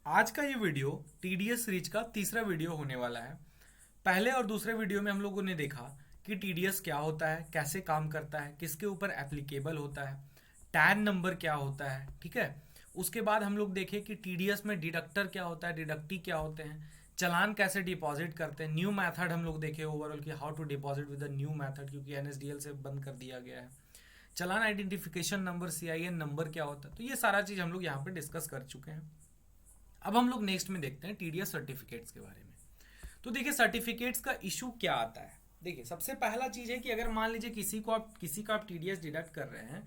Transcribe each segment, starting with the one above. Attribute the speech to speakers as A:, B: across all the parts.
A: आज का ये वीडियो टीडीएस रीच का तीसरा वीडियो होने वाला है। पहले और दूसरे वीडियो में हम लोगों ने देखा कि टीडीएस क्या होता है, कैसे काम करता है, किसके ऊपर एप्लीकेबल होता है, टैन नंबर क्या होता है, ठीक है। उसके बाद हम लोग देखे कि टीडीएस में डिडक्टर क्या होता है, डिडक्टी क्या होते हैं, चलान कैसे डिपॉजिट करते हैं, न्यू मेथड हम लोग देखे ओवरऑल कि how to deposit with the new method, क्योंकि एनएसडीएल से बंद कर दिया गया है। Challan identification number, CIN number क्या होता है, तो ये सारा चीज़ हम लोग यहाँ पे डिस्कस कर चुके हैं। अब हम लोग नेक्स्ट में देखते हैं टीडीएस सर्टिफिकेट्स के बारे में। तो देखिए सर्टिफिकेट्स का इशू क्या आता है। देखिए सबसे पहला चीज है कि अगर मान लीजिए किसी का आप टीडीएस डिडक्ट कर रहे हैं,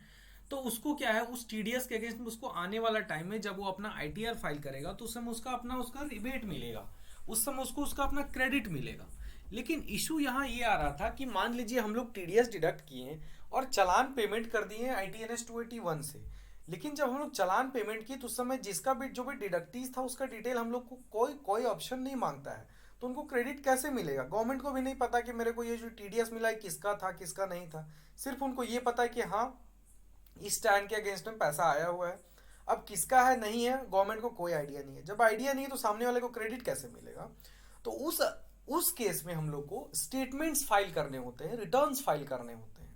A: तो उसको क्या है, उस टीडीएस के अगेंस्ट में उसको आने वाला टाइम में जब वो अपना आईटीआर फाइल करेगा तो उस समय उसका रिबेट मिलेगा, उस समय उसको उसका अपना क्रेडिट मिलेगा। लेकिन इशू यहाँ ये आ रहा था कि मान लीजिए हम लोग टीडीएस डिडक्ट किए और चालान पेमेंट कर दिए आईटीएनएस 281 से, लेकिन जब हम लोग चालान पेमेंट किए तो उस समय जिसका भी जो भी डिडक्टीज था उसका डिटेल हम लोग को कोई कोई ऑप्शन नहीं मांगता है। तो उनको क्रेडिट कैसे मिलेगा? गवर्नमेंट को भी नहीं पता कि मेरे को ये जो टीडीएस मिला है किसका था किसका नहीं था। सिर्फ उनको ये पता है कि हाँ इस स्टैंड के अगेंस्ट में पैसा आया हुआ है। अब किसका है नहीं है गवर्नमेंट को कोई आइडिया नहीं है। जब आइडिया नहीं है तो सामने वाले को क्रेडिट कैसे मिलेगा? तो उस केस में हम लोग को स्टेटमेंट्स फाइल करने होते हैं, रिटर्न्स फाइल करने होते हैं।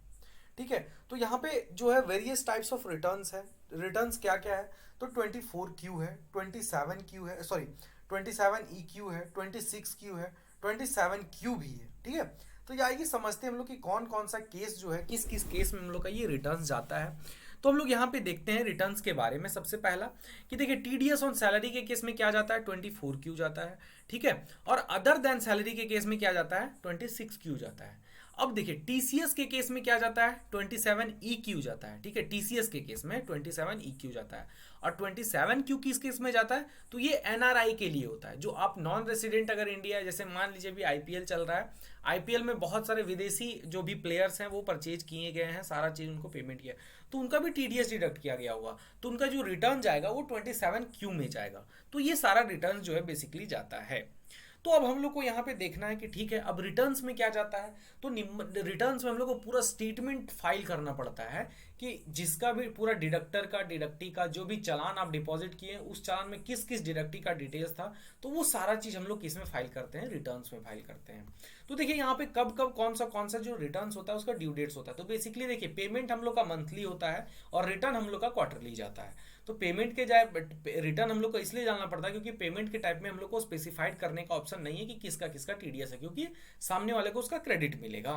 A: ठीक है, तो यहाँ पे जो है वेरियस टाइप्स ऑफ रिटर्न्स है। रिटर्न्स क्या क्या है? तो 24Q है, 27Q है, सॉरी 27EQ है, 26Q है, 27Q भी है। ठीक है, तो ये आइए समझते हैं हम लोग कि कौन कौन सा केस जो है, किस किस केस में हम लोग का ये रिटर्न्स जाता है। तो हम लोग यहाँ पे देखते हैं रिटर्न्स के बारे में। सबसे पहला कि देखिए टीडीएस ऑन सैलरी के केस में क्या जाता है, 24Q जाता है। ठीक है, और अदर देन सैलरी के केस में क्या जाता है, 26Q जाता है। अब देखिए टीसीएस के केस में क्या जाता है, 27EQ जाता है। ठीक है, टीसीएस के केस में 27EQ जाता है। और 27Q किस केस में जाता है, तो ये एनआरआई के लिए होता है। जो आप नॉन रेसिडेंट अगर इंडिया है, जैसे मान लीजिए भी आईपीएल चल रहा है, आईपीएल में बहुत सारे विदेशी जो भी प्लेयर्स हैं वो परचेज किए गए हैं, सारा चीज उनको पेमेंट किया, तो उनका भी टीडीएस डिडक्ट किया गया होगा, तो उनका जो रिटर्न जाएगा वो 27Q में जाएगा। तो ये सारा रिटर्न जो है बेसिकली जाता है। तो अब हम लोग को यहाँ पे देखना है कि ठीक है अब रिटर्न्स में क्या जाता है। तो रिटर्न्स में हम लोग को पूरा स्टेटमेंट फाइल करना पड़ता है कि जिसका भी पूरा डिडक्टर का, डिडक्टी का जो भी चालान आप डिपॉजिट किए उस चालान में किस किस डिडक्टी का डिटेल्स था, तो वो सारा चीज हम लोग किस में फाइल करते हैं, रिटर्न्स में फाइल करते हैं। तो देखिए यहाँ पे कब कब कौन सा जो रिटर्न्स होता है उसका ड्यू डेट्स होता है। तो बेसिकली देखिए पेमेंट हम लोग का मंथली होता है और रिटर्न हम लोग का क्वार्टरली जाता है। तो पेमेंट के जाए रिटर्न हम लोग को इसलिए जानना पड़ता है क्योंकि पेमेंट के टाइप में हम लोग को स्पेसिफाइड करने का ऑप्शन नहीं है कि किसका किसका टीडीएस है, क्योंकि सामने वाले को उसका क्रेडिट मिलेगा।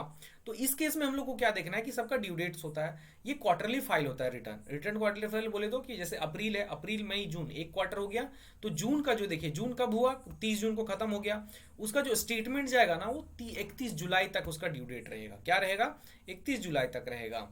A: तो इस केस में हम लोग को क्या देखना है कि सबका ड्यू डेट्स होता है। ये क्वार्टरली फाइल होता है रिटर्न क्वार्टरली फाइल बोले तो कि जैसे अप्रैल है, अप्रैल मई जून एक क्वार्टर हो गया, तो जून का जो देखिए जून कब हुआ, 30 जून को खत्म हो गया। उसका जो स्टेटमेंट जाएगा ना वो 31 जुलाई तक उसका ड्यू डेट रहेगा। क्या रहेगा, 31 जुलाई तक रहेगा।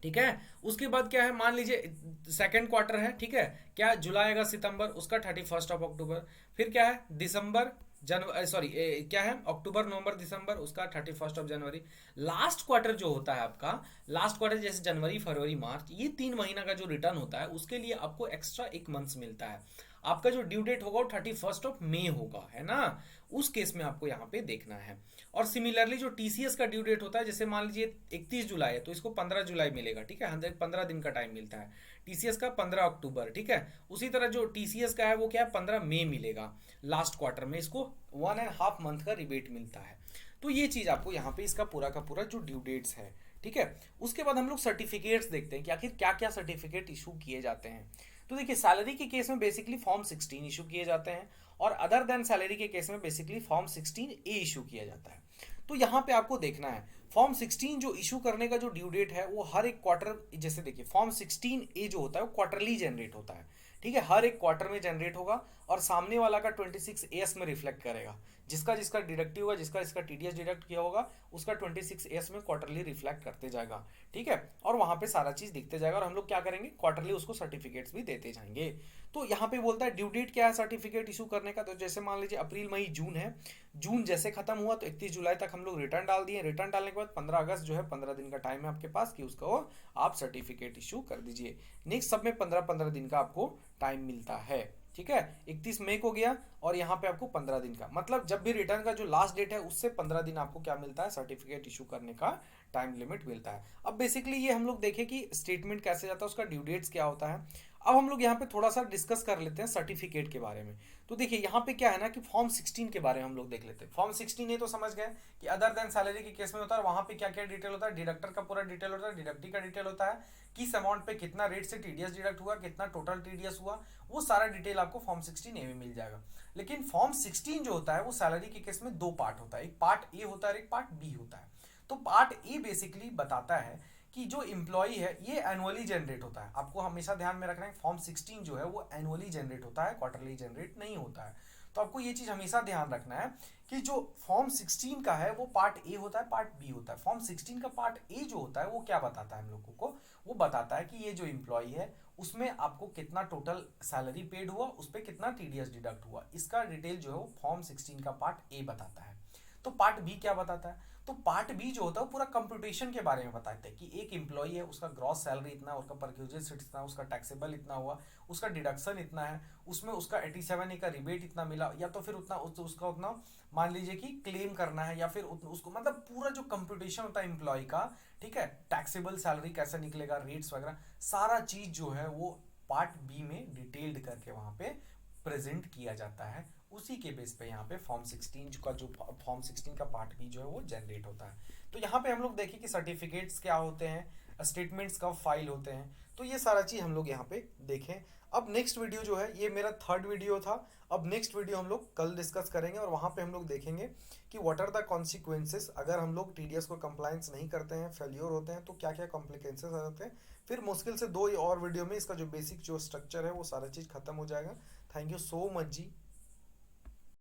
A: ठीक है, उसके बाद क्या है, मान लीजिए सेकंड क्वार्टर है, ठीक है, क्या जुलाई अगस्त सितंबर, उसका 31 अक्टूबर। फिर क्या है, दिसंबर जनवरी, सॉरी क्या है, अक्टूबर नवंबर दिसंबर, उसका 31 जनवरी। लास्ट क्वार्टर जो होता है आपका, लास्ट क्वार्टर जैसे जनवरी फरवरी मार्च, ये 3 महीना का जो रिटर्न होता है उसके लिए आपको एक्स्ट्रा एक मंथ मिलता है। आपका जो ड्यू डेट होगा वो 31 होगा, है ना। उस केस में आपको यहाँ पे देखना है। और सिमिलरली जो टीसीएस का ड्यू डेट होता है, जैसे मान लीजिए 31 जुलाई है तो इसको 15 जुलाई मिलेगा। ठीक है, 15 दिन का टाइम मिलता है। टीसीएस का 15 अक्टूबर। ठीक है, उसी तरह जो टीसीएस का है वो क्या है, 15 मई मिलेगा। लास्ट क्वार्टर में इसको 1.5 मंथ का रिबेट मिलता है। तो ये चीज आपको यहाँ पे इसका पूरा का पूरा जो ड्यू डेट्स है। ठीक है, उसके बाद हम लोग सर्टिफिकेट्स देखते हैं कि आखिर क्या क्या सर्टिफिकेट इशू किए जाते हैं। तो देखिए सैलरी के केस में बेसिकली फॉर्म 16 इशू किए जाते हैं, और अदर देन सैलरी के केस में बेसिकली फॉर्म 16A इशू किया जाता है। तो यहाँ पे आपको देखना है फॉर्म 16 जो इशू करने का जो ड्यू डेट है वो हर एक क्वार्टर, जैसे देखिए फॉर्म 16A जो होता है वो क्वार्टरली जनरेट होता है। ठीक है, हर एक क्वार्टर में जनरेट होगा और सामने वाला का 26S में रिफ्लेक्ट करेगा। जिसका जिसका डिडक्टिव होगा, जिसका जिसका टीडीएस डिडक्ट किया होगा, उसका 26S में क्वार्टरली रिफ्लेक्ट करते जाएगा। ठीक है, और वहां पे सारा चीज दिखते जाएगा और हम लोग क्या करेंगे, क्वार्टरली उसको सर्टिफिकेट्स भी देते जाएंगे। तो यहाँ पे बोलता है ड्यू डेट क्या है सर्टिफिकेट इशू करने का। तो जैसे मान लीजिए अप्रैल मई जून है, जून जैसे खत्म हुआ तो 31 जुलाई तक हम लोग रिटर्न डाल दिए। रिटर्न डालने के बाद 15 अगस्त जो है 15 दिन का टाइम है आपके पास कि उसको आप सर्टिफिकेट इशू कर दीजिए। नेक्स्ट सब में 15-15 दिन का आपको टाइम मिलता है। ठीक है, 31 मई को गया और यहाँ पे आपको 15 दिन का, मतलब जब भी रिटर्न का जो लास्ट डेट है उससे 15 दिन आपको क्या मिलता है, सर्टिफिकेट इशू करने का टाइम लिमिट मिलता है। अब बेसिकली ये हम लोग देखें कि स्टेटमेंट कैसे जाता है, उसका ड्यू डेट्स क्या होता है। अब हम लोग यहाँ पे थोड़ा सा डिस्कस कर लेते हैं सर्टिफिकेट के बारे में। तो देखिए यहाँ पे क्या है ना कि फॉर्म 16 के बारे में हम लोग देख लेते हैं। फॉर्म 16 ये तो समझ गए कि अदर देन सैलरी के केस में होता है, वहां पे क्या क्या डिटेल होता है, डिडक्टर का पूरा डिटेल होता है, डिडक्टी का डिटेल होता है, किस अमाउंट पे कितना रेट से टीडीएस डिडक्ट हुआ, कितना टोटल टीडीएस हुआ, वो सारा डिटेल आपको फॉर्म 16 ए में मिल जाएगा। लेकिन फॉर्म 16 जो होता है वो सैलरी के केस में दो पार्ट होता है, एक पार्ट ए होता है और एक पार्ट बी होता है। तो पार्ट ए बेसिकली बताता है कि जो इम्प्लॉई है ये एनुअली जनरेट होता है। आपको हमेशा ध्यान में रखना है फॉर्म 16 जो है वो एनुअली जनरेट होता है, क्वार्टरली जनरेट नहीं होता है। तो आपको ये चीज हमेशा ध्यान रखना है कि जो फॉर्म 16 का है वो पार्ट ए होता है, पार्ट बी होता है। फॉर्म 16 का पार्ट ए जो होता है वो क्या बताता है हम लोगों को, वो बताता है कि ये जो इम्प्लॉई है उसमें आपको कितना टोटल सैलरी पेड हुआ, उस पर कितना टीडीएस डिडक्ट हुआ, इसका डिटेल जो है वो फॉर्म 16 का पार्ट ए बताता है। तो पार्ट बी क्या बताता है, तो पार्ट बी जो होता है वो पूरा कंप्यूटेशन के बारे में बताते हैं कि एक एम्प्लॉय है, उसका ग्रॉस सैलरी इतना, उसका परक्यूजेस इतना, उसका टैक्सेबल इतना हुआ, उसका डिडक्शन इतना है, उसमें उसका 87 का रिबेट इतना मिला, या तो फिर उतना उसका उतना मान लीजिए कि क्लेम करना है, या फिर उसको मतलब पूरा जो कंप्यूटेशन होता है एम्प्लॉय का, ठीक है, टैक्सेबल सैलरी कैसे निकलेगा, रेट्स वगैरह सारा चीज जो है वो पार्ट बी में डिटेल्ड करके वहां पे प्रेजेंट किया जाता है। उसी के बेस पे यहाँ पे फॉर्म 16 का जो फॉर्म 16 का पार्ट बी जो है वो जनरेट होता है। तो यहाँ पे हम लोग देखें कि सर्टिफिकेट्स क्या होते हैं, स्टेटमेंट्स कब फाइल होते हैं, तो ये सारा चीज हम लोग यहाँ पे देखें। अब नेक्स्ट वीडियो जो है ये मेरा थर्ड वीडियो था। अब नेक्स्ट वीडियो हम लोग कल डिस्कस करेंगे और वहां पे हम लोग देखेंगे कि व्हाट आर द कॉन्सिक्वेंसेस अगर हम लोग टीडीएस को कंप्लायंस नहीं करते हैं, फेल्योर होते हैं, तो क्या क्या कॉम्प्लिकेंसेस आ जाते हैं। फिर मुश्किल से 2 और वीडियो में इसका जो बेसिक जो स्ट्रक्चर है वो सारा चीज खत्म हो जाएगा। Thank you so much ji.